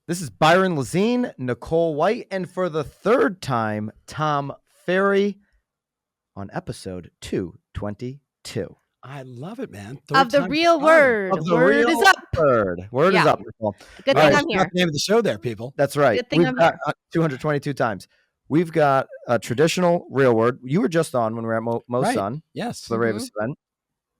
This is Byron Lazine, Nicole White, and for the third time, Tom Ferry on episode 222. I love it, man. Of the real word. Word is up. Word is up, Nicole. Good thing I'm here. That's the name of the show there, people. That's right. Good thing We've I'm got here. 222 times. We've got a traditional real word. You were just on when we were at Mo's son. Yes. For the Ravens event.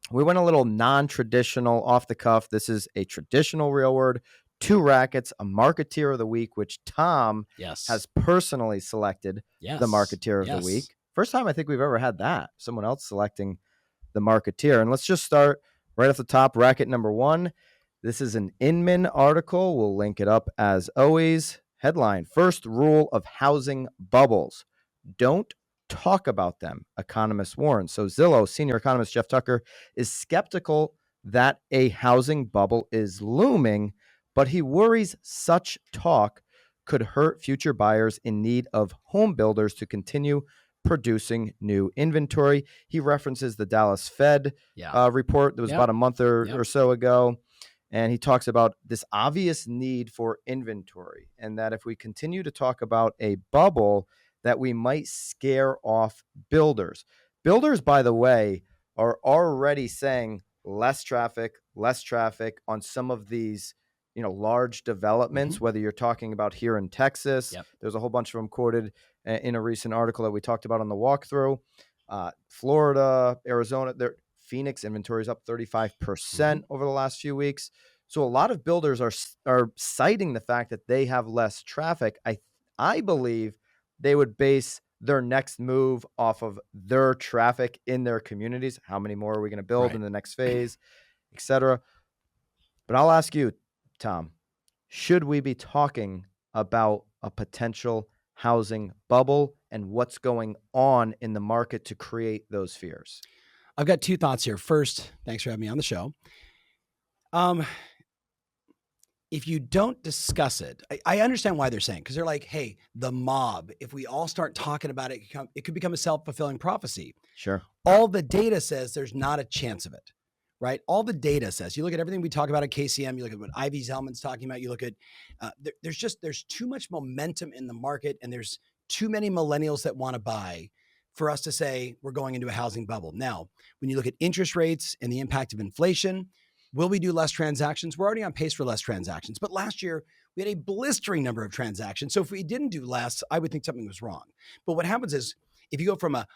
We went a little non-traditional, off the cuff. This is a traditional real word. 2 rackets, a marketeer of the week, which Tom has personally selected the marketeer of the week. First time I think we've ever had that. Someone else selecting the marketeer. And let's just start right off the top. Racket number 1. This is an Inman article. We'll link it up as always. Headline: First rule of housing bubbles: don't talk about them, economist warns. So Zillow senior economist Jeff Tucker is skeptical that a housing bubble is looming, but he worries such talk could hurt future buyers in need of home builders to continue producing new inventory. He references the Dallas Fed report that was about a month or so ago. And he talks about this obvious need for inventory, and that if we continue to talk about a bubble, that we might scare off builders. Builders, by the way, are already saying less traffic on some of these, large developments, whether you're talking about here in Texas. There's a whole bunch of them quoted in a recent article that we talked about on the walkthrough. Florida, Arizona, Phoenix inventory is up 35% over the last few weeks. So a lot of builders are citing the fact that they have less traffic. I believe they would base their next move off of their traffic in their communities. How many more are we going to build in the next phase, et cetera? But I'll ask you, Tom, should we be talking about a potential housing bubble and what's going on in the market to create those fears? I've got 2 thoughts here. First, thanks for having me on the show. If you don't discuss it, I understand why they're saying, because they're like, hey, the mob, if we all start talking about it, it could become a self-fulfilling prophecy. Sure. All the data says there's not a chance of it, right? All the data says, you look at everything we talk about at KCM, you look at what Ivy Zellman's talking about, you look at, there's too much momentum in the market, and there's too many millennials that want to buy for us to say we're going into a housing bubble. Now, when you look at interest rates and the impact of inflation, will we do less transactions? We're already on pace for less transactions. But last year, we had a blistering number of transactions. So if we didn't do less, I would think something was wrong. But what happens is, if you go from a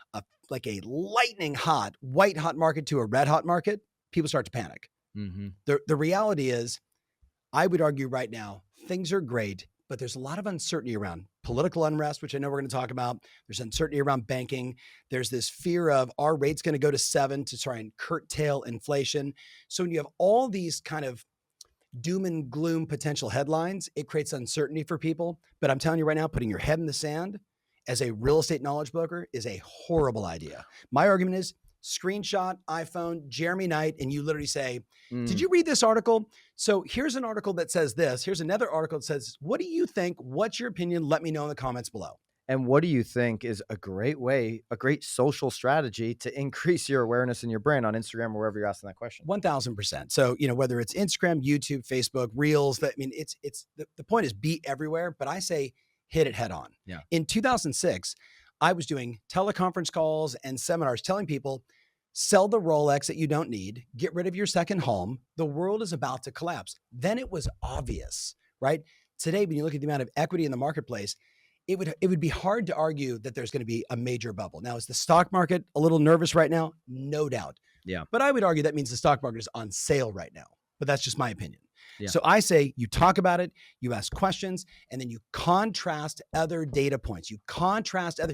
lightning hot, white hot market to a red hot market, people start to panic. The reality is, I would argue right now, things are great, but there's a lot of uncertainty around political unrest, which I know we're going to talk about. There's uncertainty around banking. There's this fear of, are rates going to go to 7 to try and curtail inflation? So when you have all these kind of doom and gloom potential headlines, it creates uncertainty for people. But I'm telling you right now, putting your head in the sand as a real estate knowledge broker is a horrible idea. My argument is, screenshot, iPhone, Jeremy Knight, and you literally say, did you read this article? So here's an article that says this. Here's another article that says, what do you think? What's your opinion? Let me know in the comments below. And what do you think is a great social strategy to increase your awareness and your brand on Instagram or wherever you're asking that question? 1000%. So, whether it's Instagram, YouTube, Facebook, Reels, the point is be everywhere, but I say hit it head on. Yeah. In 2006, I was doing teleconference calls and seminars telling people, sell the Rolex that you don't need, get rid of your second home. The world is about to collapse. Then it was obvious, right? Today, when you look at the amount of equity in the marketplace, it would be hard to argue that there's going to be a major bubble. Now, is the stock market a little nervous right now? No doubt. Yeah. But I would argue that means the stock market is on sale right now. But that's just my opinion. Yeah. So I say you talk about it, you ask questions, and then you contrast other data points.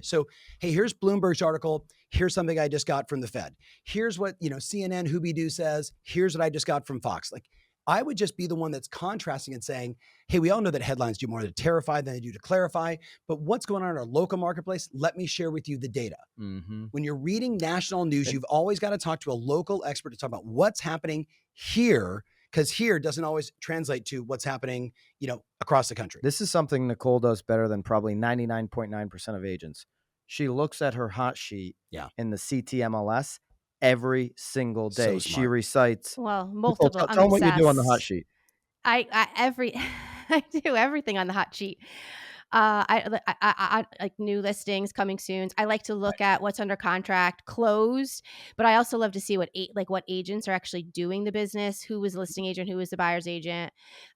So, hey, here's Bloomberg's article. Here's something I just got from the Fed. Here's what, CNN Hoobie-Doo says. Here's what I just got from Fox. Like, I would just be the one that's contrasting and saying, hey, we all know that headlines do more to terrify than they do to clarify, but what's going on in our local marketplace? Let me share with you the data. When you're reading national news, you've always got to talk to a local expert to talk about what's happening here, because here doesn't always translate to what's happening, across the country. This is something Nicole does better than probably 99.9% of agents. She looks at her hot sheet in the CTMLS every single day. She recites. Well, multiple. Tell them what you do on the hot sheet. I do everything on the hot sheet. I like new listings coming soon. I like to look at what's under contract, closed, but I also love to see what agents are actually doing the business, who was the listing agent, who was the buyer's agent.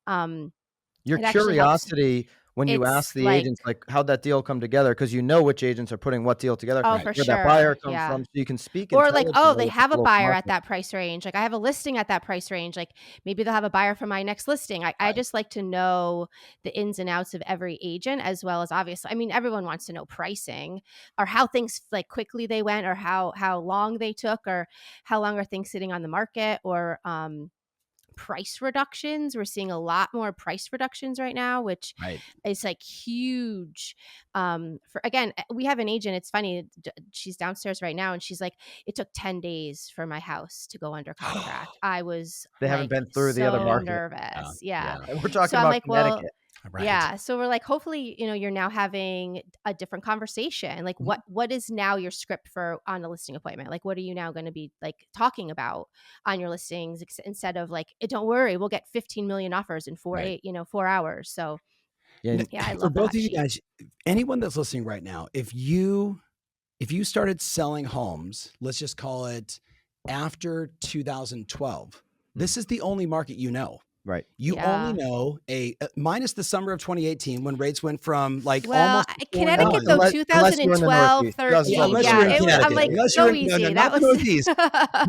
Your It actually helps. curiosity when you ask It's the agents, like, how'd that deal come together? Because you know which agents are putting what deal together, oh, for where that buyer sure. comes Yeah. from, so you can speak Or like, intelligently oh, they with have the a local buyer at market. that price range. Like I have a listing at that price range. Like maybe they'll have a buyer for my next listing. I just like to know the ins and outs of every agent, as well as obviously, I mean, everyone wants to know pricing or how things like quickly they went, or how long they took, or how long are things sitting on the market, or price reductions. We're seeing a lot more price reductions right now, which is like huge. For again, we have an agent. It's funny. She's downstairs right now, and she's like, "It took 10 days for my house to go under contract." I was They haven't been through the other market. nervous. Yeah. And we're talking So I'm about like, well, Connecticut. yeah. So we're like, hopefully, you're now having a different conversation. Like what is now your script for on a listing appointment? Like, what are you now going to be like talking about on your listings instead of like, don't worry, we'll get 15 million offers in 4 hours. So yeah, I love for both of you guys, anyone that's listening right now, if you started selling homes, let's just call it after 2012, this is the only market you know. Right. You only know minus the summer of 2018 when rates went from like almost Connecticut though, 2012, 13. Yeah, I'm like, go easy. That was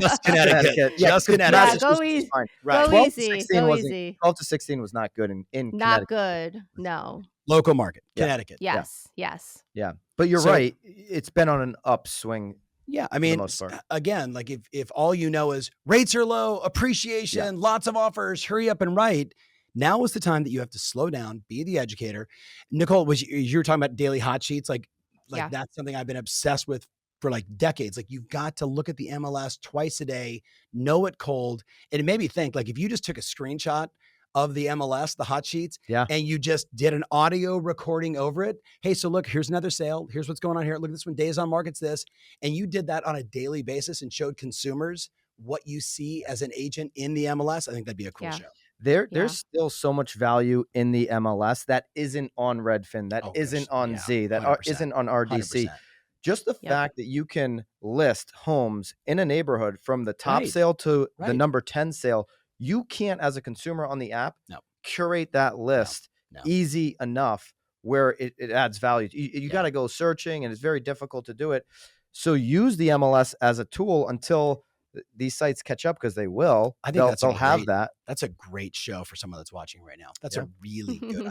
just Connecticut. Just Connecticut. Go easy. Right. Go easy. Go easy. 12 to 16 was not good in Connecticut. Not good. No. Local market, Connecticut. Yes. Yes. Yeah. But you're right. It's been on an upswing. Yeah. I mean, again, like if all you know is rates are low, appreciation, lots of offers, hurry up and write. Now is the time that you have to slow down, be the educator. Nicole, you were talking about daily hot sheets. Like that's something I've been obsessed with for like decades. Like you've got to look at the MLS twice a day, know it cold. And it made me think, like, if you just took a screenshot of the MLS, the hot sheets, and you just did an audio recording over it. Hey, so look, here's another sale. Here's what's going on here. Look at this one. Days on market's this. And you did that on a daily basis and showed consumers what you see as an agent in the MLS. I think that'd be a cool show. There's still so much value in the MLS that isn't on Redfin, that isn't on Z, that isn't on RDC. 100%. Just the fact that you can list homes in a neighborhood from the top sale to the number 10 sale. You can't, as a consumer on the app, curate that list easy enough where it adds value. You got to go searching, and it's very difficult to do it. So use the MLS as a tool until these sites catch up, because they will. I think they'll have that. That's a great show for someone that's watching right now. That's a really good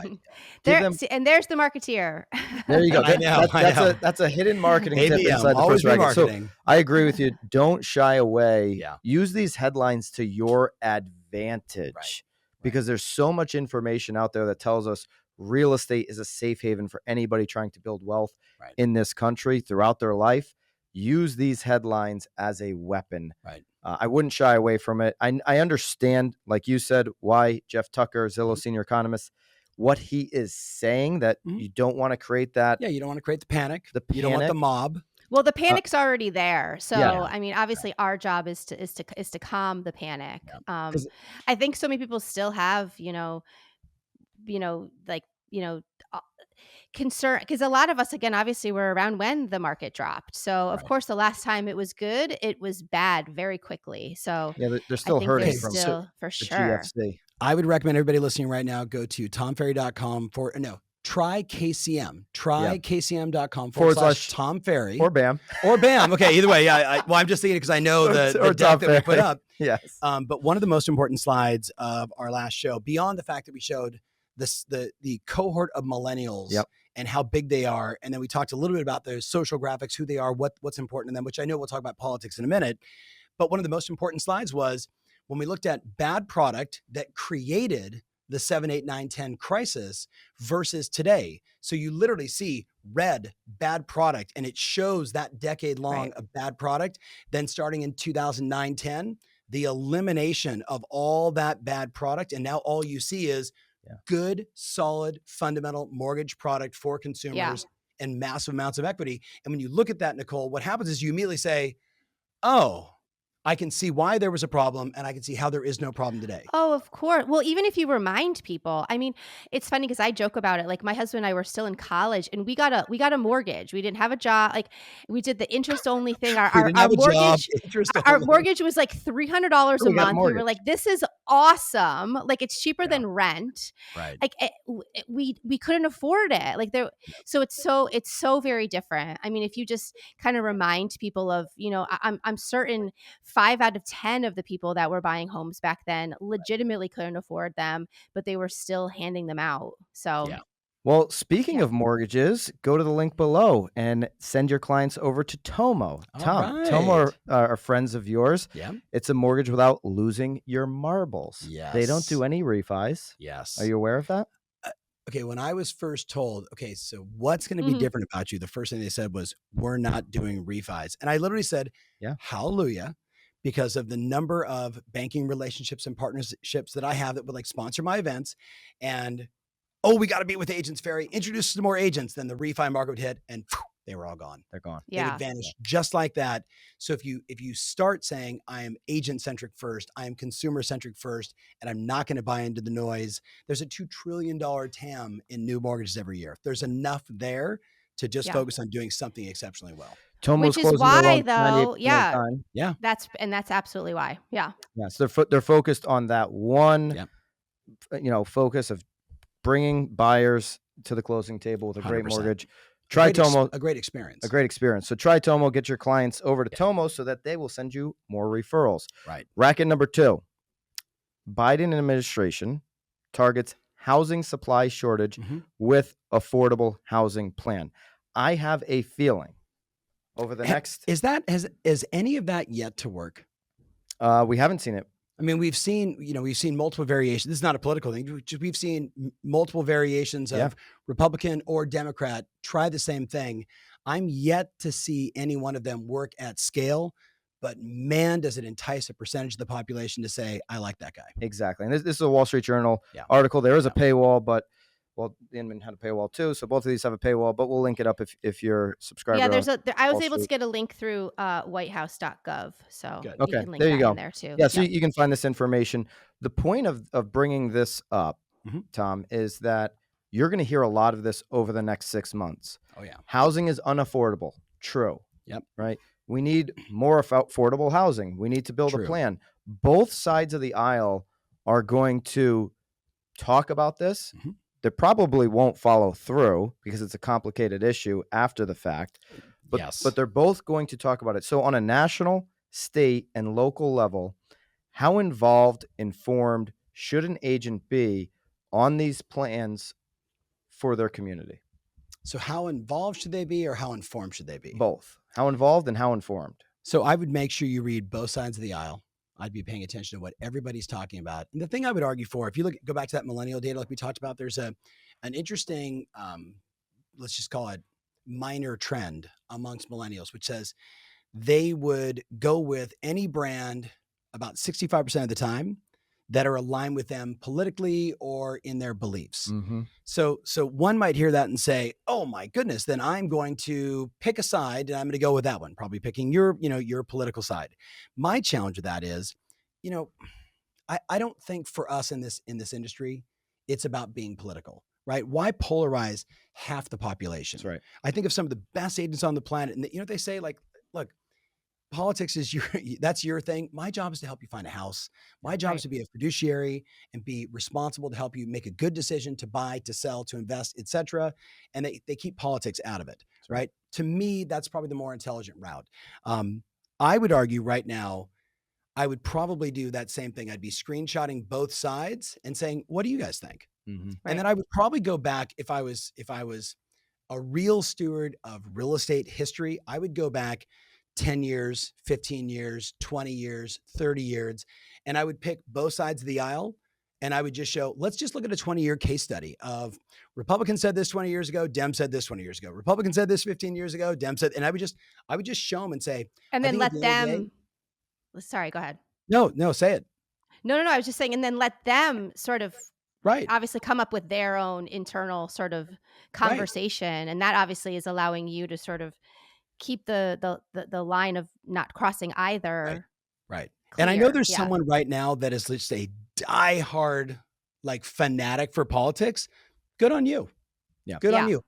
idea. And there's the marketeer. There you go. That's a hidden marketing tip inside the first racket. So I agree with you. Don't shy away. Use these headlines to your advantage, because there's so much information out there that tells us real estate is a safe haven for anybody trying to build wealth in this country throughout their life. Use these headlines as a weapon. I wouldn't shy away from it. I understand, like you said, why Jeff Tucker, Zillow senior economist, what he is saying, that you don't want to create that. Yeah, you don't want to create the panic. You don't want the mob. Well, the panic's already there. So, I mean, obviously our job is to calm the panic. I think so many people still have, concern, because a lot of us, again, obviously were around when the market dropped. So of course, the last time it was good, it was bad very quickly. So they're still hurting from for sure. GFC. I would recommend everybody listening right now, go to tomferry.com try KCM. Try KCM.com / Tom Ferry. Or BAM. Okay, either way. I'm just thinking because I know the deck that we put up. Yes. But one of the most important slides of our last show, beyond the fact that we showed the cohort of millennials and how big they are, and then we talked a little bit about their social graphics, who they are, what's important to them, which I know we'll talk about politics in a minute. But one of the most important slides was when we looked at bad product that created the 7, 8, 9, 10 crisis versus today. So you literally see red, bad product, and it shows that decade long of bad product. Then starting in 2009, 10, the elimination of all that bad product. And now all you see is good, solid, fundamental mortgage product for consumers and massive amounts of equity. And when you look at that, Nicole, what happens is you immediately say, oh, I can see why there was a problem, and I can see how there is no problem today. Oh, of course. Well, even if you remind people, I mean, it's funny because I joke about it. Like my husband and I were still in college, and we got a mortgage. We didn't have a job. Like we did the interest only thing. We didn't have a job, mortgage, interest our only. mortgage was like $300 a We got a month. We were mortgage. like, this is awesome. Like it's cheaper than rent. Right. Like we couldn't afford it. Like there. So it's so very different. I mean, if you just kind of remind people of, you know, I'm certain 5 out of 10 of the people that were buying homes back then legitimately couldn't afford them, but they were still handing them out. So, Well, speaking of mortgages, go to the link below and send your clients over to Tomo. Tomo are friends of yours. Yeah. It's a mortgage without losing your marbles. Yes. They don't do any refis. Yes. Are you aware of that? Okay, when I was first told, okay, so what's going to be different about you? The first thing they said was, we're not doing refis. And I literally said, hallelujah, because of the number of banking relationships and partnerships that I have that would like sponsor my events. And, oh, we got to meet with agents, Ferry. Introduce us to more agents. Then the refi market would hit and they were all gone. They're gone. They would vanish just like that. So if you start saying, I am agent centric first, I am consumer centric first, and I'm not going to buy into the noise, there's a $2 trillion TAM in new mortgages every year. There's enough there to just focus on doing something exceptionally well. Tomo's which is why, though, that's absolutely why. Yeah. So they're focused on that one, focus of bringing buyers to the closing table with a great 100%. Mortgage. Try Tomo. A great experience. A great experience. So try Tomo, get your clients over to Tomo so that they will send you more referrals. Right. Racket number 2. Biden administration targets housing supply shortage with affordable housing plan. I have a feeling over the next... Has any of that yet to work? We haven't seen it. I mean, we've seen multiple variations. This is not a political thing. We've seen multiple variations of Republican or Democrat try the same thing. I'm yet to see any one of them work at scale, but man, does it entice a percentage of the population to say, I like that guy. Exactly. And this is a Wall Street Journal article. There is a paywall, but Inman had a paywall too. So both of these have a paywall, but we'll link it up if you're subscribed. Yeah, I was able to get a link through whitehouse.gov. So you can link there you that go. in there too. Yeah, so you can find this information. The point of bringing this up, Tom, is that you're going to hear a lot of this over the next 6 months. Oh yeah. Housing is unaffordable. True. Yep. Right. We need more affordable housing. We need to build a plan. Both sides of the aisle are going to talk about this. They probably won't follow through because it's a complicated issue after the fact, but they're both going to talk about it. So on a national, state, and local level, how involved, informed should an agent be on these plans for their community? So how involved should they be or how informed should they be? Both. How involved and how informed. So I would make sure you read both sides of the aisle. I'd be paying attention to what everybody's talking about. And the thing I would argue for, if you go back to that millennial data like we talked about, there's an interesting, let's just call it minor trend amongst millennials, which says they would go with any brand about 65% of the time that are aligned with them politically or in their beliefs. So one might hear that and say, oh my goodness, then I'm going to pick a side and I'm going to go with that one, probably picking your political side. My challenge with that is, I don't think for us in this industry, it's about being political, right? Why polarize half the population? That's right. I think of some of the best agents on the planet, and what they say, like, look, politics is that's your thing. My job is to help you find a house. My job is to be a fiduciary and be responsible to help you make a good decision to buy, to sell, to invest, etc. And they keep politics out of it, right? To me, that's probably the more intelligent route. I would argue right now, I would probably do that same thing. I'd be screenshotting both sides and saying, what do you guys think? And then I would probably go back if I was a real steward of real estate history, I would go back 10 years, 15 years, 20 years, 30 years. And I would pick both sides of the aisle and I would just show, let's just look at a 20-year case study of Republicans said this 20 years ago, Dem said this 20 years ago. Republicans said this 15 years ago, Dem said, and I would just show them and say, and then let them, sorry, go ahead. No, say it. No. I was just saying, and then let them sort of obviously come up with their own internal sort of conversation. And that obviously is allowing you to sort of keep the line of not crossing either Right. clear. And I know there's someone right now that is just a diehard, like fanatic for politics. Good on you. Yeah. Good on you.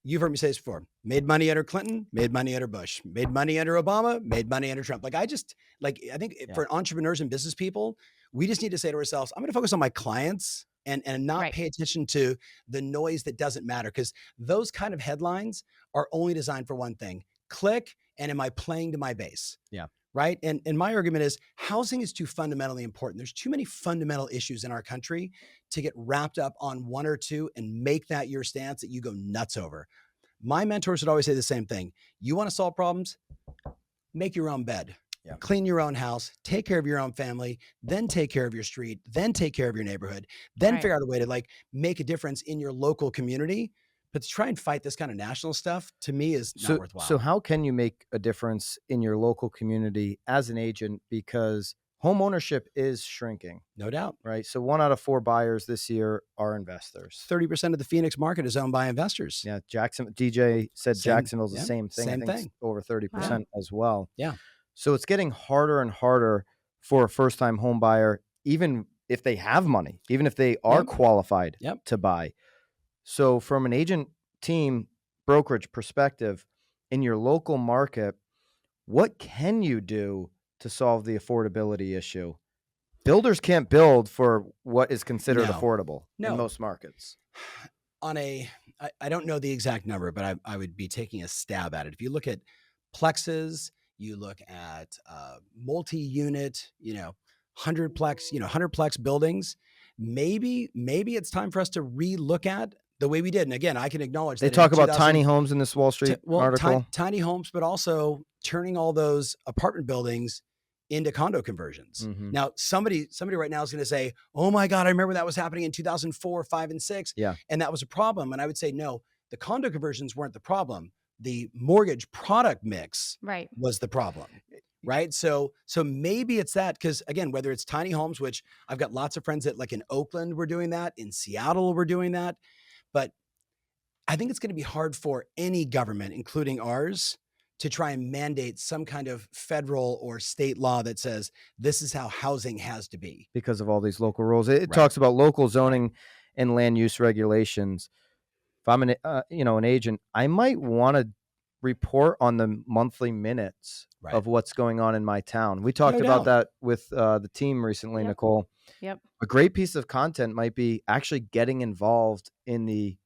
You've heard me say this before, made money under Clinton, made money under Bush, made money under Obama, made money under Trump. Like I think for entrepreneurs and business people, we just need to say to ourselves, I'm going to focus on my clients and not pay attention to the noise that doesn't matter. Because those kind of headlines are only designed for one thing, click. And am I playing to my base? Yeah. Right. And my argument is housing is too fundamentally important. There's too many fundamental issues in our country to get wrapped up on one or two and make that your stance that you go nuts over. My mentors would always say the same thing. You want to solve problems? Make your own bed, clean your own house, take care of your own family, then take care of your street, then take care of your neighborhood, then figure out a way to like make a difference in your local community. But to try and fight this kind of national stuff, to me, is not worthwhile. So how can you make a difference in your local community as an agent? Because home ownership is shrinking. No doubt. Right? So 1 out of 4 buyers this year are investors. 30% of the Phoenix market is owned by investors. Yeah. DJ said Jacksonville's the same thing. Same thing. Over 30% as well. Yeah. So it's getting harder and harder for a first-time home buyer, even if they have money, even if they are qualified to buy. So from an agent team brokerage perspective, in your local market, what can you do to solve the affordability issue? Builders can't build for what is considered affordable in most markets. I don't know the exact number, but I would be taking a stab at it. If you look at plexes, you look at multi-unit, 100-plex buildings, maybe it's time for us to relook at the way we did. And again, I can acknowledge they talk about tiny homes in this Wall Street article. Tiny homes, but also turning all those apartment buildings into condo conversions. Mm-hmm. Now, somebody right now is going to say, oh my God, I remember that was happening in 2004, 5, and 6. Yeah. And that was a problem. And I would say, no, the condo conversions weren't the problem. The mortgage product mix was the problem. Right. So maybe it's that, because again, whether it's tiny homes, which I've got lots of friends that like in Oakland, we're doing that, in Seattle, we're doing that. But I think it's going to be hard for any government, including ours, to try and mandate some kind of federal or state law that says this is how housing has to be. Because of all these local rules. It talks about local zoning and land use regulations. If I'm an agent, I might want to report on the monthly minutes of what's going on in my town. We talked about that with the team recently, Nicole. Yep. A great piece of content might be actually getting involved in the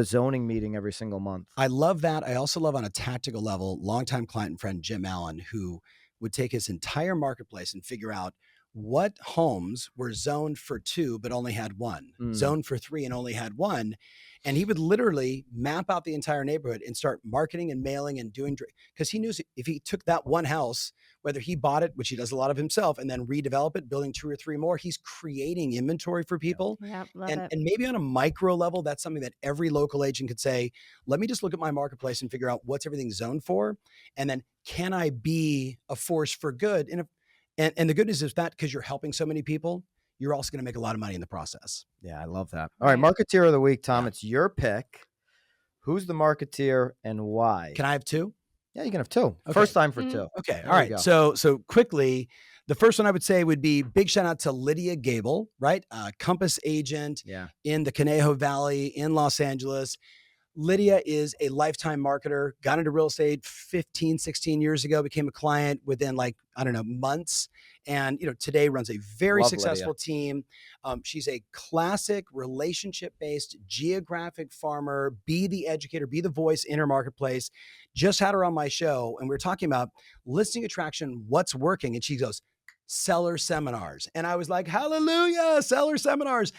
zoning meeting every single month. I love that. I also love on a tactical level, longtime client and friend Jim Allen, who would take his entire marketplace and figure out what homes were zoned for 2 but only had 1, zoned for 3 and only had 1. And he would literally map out the entire neighborhood and start marketing and mailing and doing, because he knew if he took that one house, whether he bought it, which he does a lot of himself, and then redevelop it, building 2 or 3 more, he's creating inventory for people. Yeah, and maybe on a micro level, that's something that every local agent could say, let me just look at my marketplace and figure out what's everything zoned for. And then can I be a force for good? And the good news is that because you're helping so many people, you're also going to make a lot of money in the process. Yeah, I love that. All right, Marketeer of the Week, Tom. It's your pick. Who's the Marketeer and why? Can I have 2? Yeah, you can have 2. Okay. First time for 2. Okay, all right. So quickly, the first one I would say would be big shout out to Lydia Gable, right? Compass agent in the Conejo Valley in Los Angeles. Lydia is a lifetime marketer, got into real estate 15, 16 years ago, became a client within months. And, today runs a very successful team. She's a classic relationship-based geographic farmer, be the educator, be the voice in her marketplace. Just had her on my show and we were talking about listing attraction, what's working. And she goes, seller seminars. And I was like, hallelujah, seller seminars.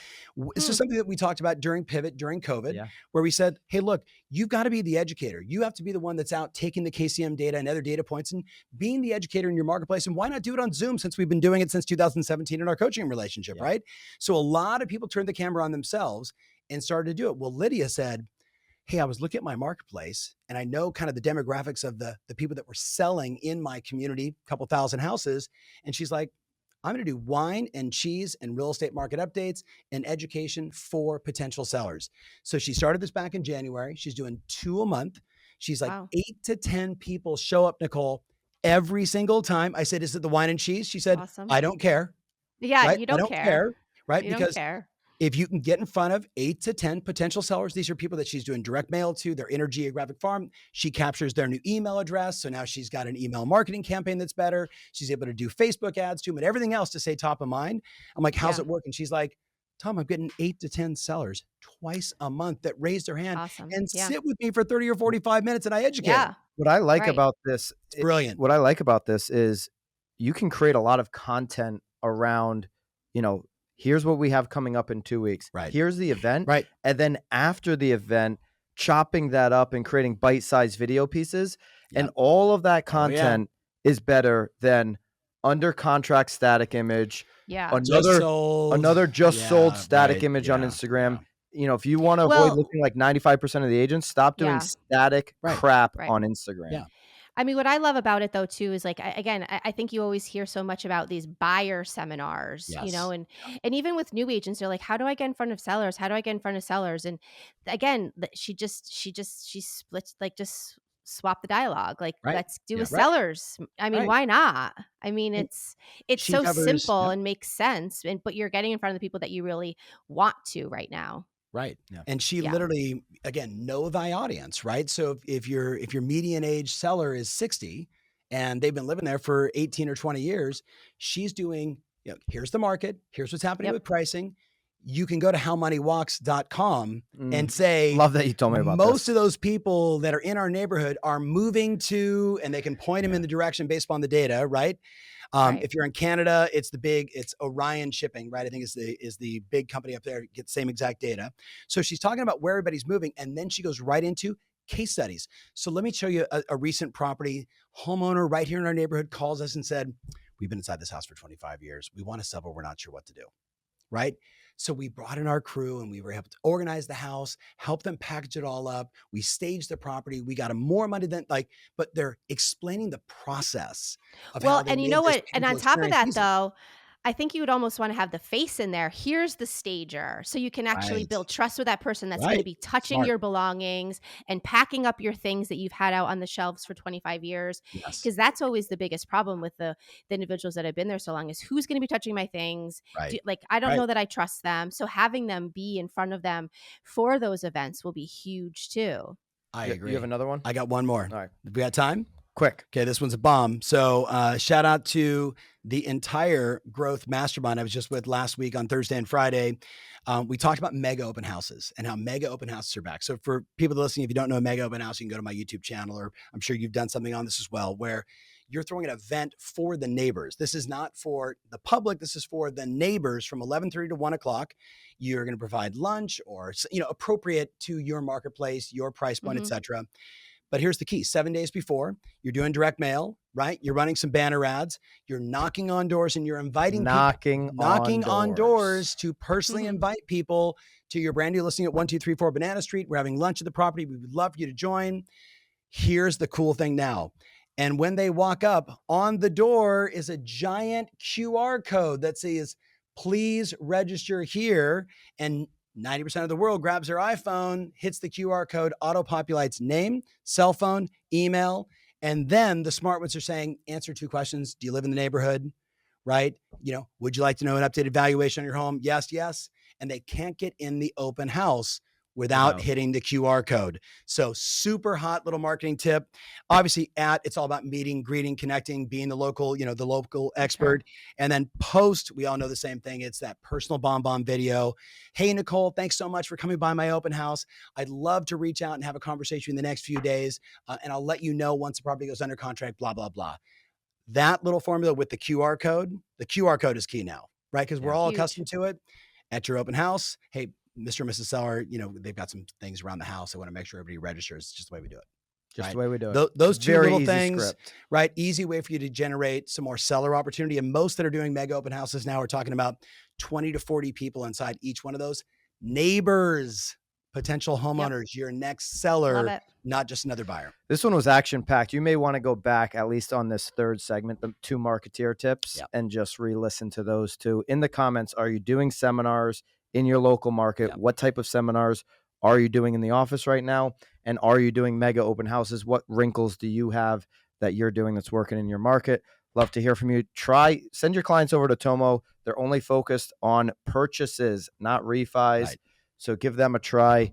This is something that we talked about during Pivot, during COVID, where we said, hey, look, you've got to be the educator. You have to be the one that's out taking the KCM data and other data points and being the educator in your marketplace. And why not do it on Zoom, since we've been doing it since 2017 in our coaching relationship, right? So a lot of people turned the camera on themselves and started to do it. Well, Lydia said, hey, I was looking at my marketplace and I know kind of the demographics of the people that were selling in my community, a couple thousand houses. And she's like, I'm going to do wine and cheese and real estate market updates and education for potential sellers. So she started this back in January. She's doing 2 a month. She's like 8 to 10 people show up, Nicole, every single time. I said, is it the wine and cheese? She said, Awesome. I don't care. Yeah, Right? you I don't don't care. right? You Because don't care. if you can get in front of 8 to 10 potential sellers, these are people that she's doing direct mail to, their inner geographic farm. She captures their new email address. So now she's got an email marketing campaign that's better. She's able to do Facebook ads to them and everything else to stay top of mind. I'm like, how's it working? She's like, Tom, I'm getting 8 to 10 sellers twice a month that raise their hand and sit with me for 30 or 45 minutes and I educate them. What I like about this, it's brilliant. What I like about this is you can create a lot of content around, you know, here's what we have coming up in 2 weeks. Right. Here's the event. Right. And then after the event, chopping that up and creating bite-sized video pieces. Yep. And all of that content is better than under contract static image. Yeah. Another just sold static image on Instagram. You know, if you want to avoid looking like 95% of the agents, stop doing static crap on Instagram. Yeah. I mean, what I love about it though, too, is like, I think you always hear so much about these buyer seminars, you know, and even with new agents, they're like, how do I get in front of sellers? How do I get in front of sellers? And again, she splits, like, just swap the dialogue. Like, let's do a sellers. I mean, why not? I mean, it's so simple and makes sense, but you're getting in front of the people that you really want to right now. Right. Yeah. And she literally, again, know thy audience, right? So if your median age seller is 60 and they've been living there for 18 or 20 years, she's doing, you know, here's the market, here's what's happening with pricing. You can go to howmoneywalks.com and say, love that you told me about most of those people that are in our neighborhood are moving to, and they can point them in the direction based upon the data, right? If you're in Canada, it's Orion Shipping, right? I think is the big company up there, get the same exact data. So she's talking about where everybody's moving. And then she goes right into case studies. So let me show you a recent property. Homeowner right here in our neighborhood calls us and said, we've been inside this house for 25 years. We want to sell, but we're not sure what to do. Right. So we brought in our crew and we were able to organize the house, help them package it all up. We staged the property. We got them more money than but they're explaining the process of how they and you know what? And on top of that, though, I think you would almost want to have the face in there. Here's the stager. So you can actually build trust with that person that's going to be touching your belongings and packing up your things that you've had out on the shelves for 25 years. Because that's always the biggest problem with the individuals that have been there so long is who's going to be touching my things? I don't know that I trust them. So having them be in front of them for those events will be huge too. I agree. You have another one? I got one more. All right. We got time? Quick. Okay, this one's a bomb. So shout out to the entire growth mastermind I was just with last week on Thursday and Friday. We talked about mega open houses and how mega open houses are back. So for people listening, if you don't know a mega open house, you can go to my YouTube channel, or I'm sure you've done something on this as well, where you're throwing an event for the neighbors. This is not for the public. This is for the neighbors from 11:30 to 1 o'clock. You're going to provide lunch or, appropriate to your marketplace, your price point, etc. But here's the key. 7 days before, you're doing direct mail, right? You're running some banner ads. You're knocking on doors and you're inviting knocking on doors to personally invite people to your brand new listing at 1234 Banana Street. We're having lunch at the property. We would love for you to join. Here's the cool thing now. And when they walk up, on the door is a giant QR code that says, please register here. And 90% of the world grabs their iPhone, hits the QR code, auto-populates name, cell phone, email, and then the smart ones are saying, answer 2 questions. Do you live in the neighborhood? Right? Would you like to know an updated valuation on your home? Yes, yes. And they can't get in the open house without hitting the QR code. So super hot little marketing tip. Obviously it's all about meeting, greeting, connecting, being the local, the local expert. And then post, we all know the same thing. It's that personal bomb video. Hey, Nicole, thanks so much for coming by my open house. I'd love to reach out and have a conversation in the next few days. And I'll let you know once the property goes under contract, blah, blah, blah. That little formula with the QR code is key now, right? Because we're all accustomed to it at your open house. Hey, Mr. and Mrs. Seller, they've got some things around the house. I want to make sure everybody registers. It's just the way we do it. Just the way we do it. Those 2 little things, right? Easy way for you to generate some more seller opportunity. And most that are doing mega open houses now are talking about 20 to 40 people inside each one of those. Neighbors, potential homeowners, your next seller, not just another buyer. This one was action-packed. You may want to go back, at least on this third segment, the 2 marketeer tips, and just re-listen to those 2. In the comments, are you doing seminars in your local market? What type of seminars are you doing in the office right now? And are you doing mega open houses? What wrinkles do you have that you're doing that's working in your market. Love to hear from you. Send your clients over to Tomo. They're only focused on purchases, not refis. Right. So give them a try.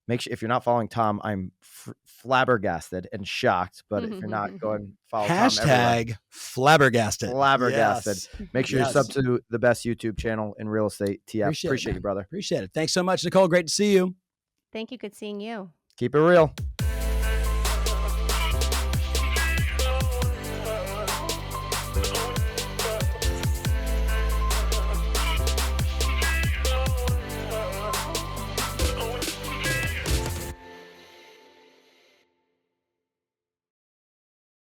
Make sure, if you're not following Tom, I'm flabbergasted and shocked. But if you're not, go and follow Tom everywhere. Flabbergasted. Flabbergasted. Yes. Make sure you sub to the best YouTube channel in real estate, TF. Appreciate you, brother. Appreciate it. Thanks so much, Nicole. Great to see you. Thank you. Good seeing you. Keep it real.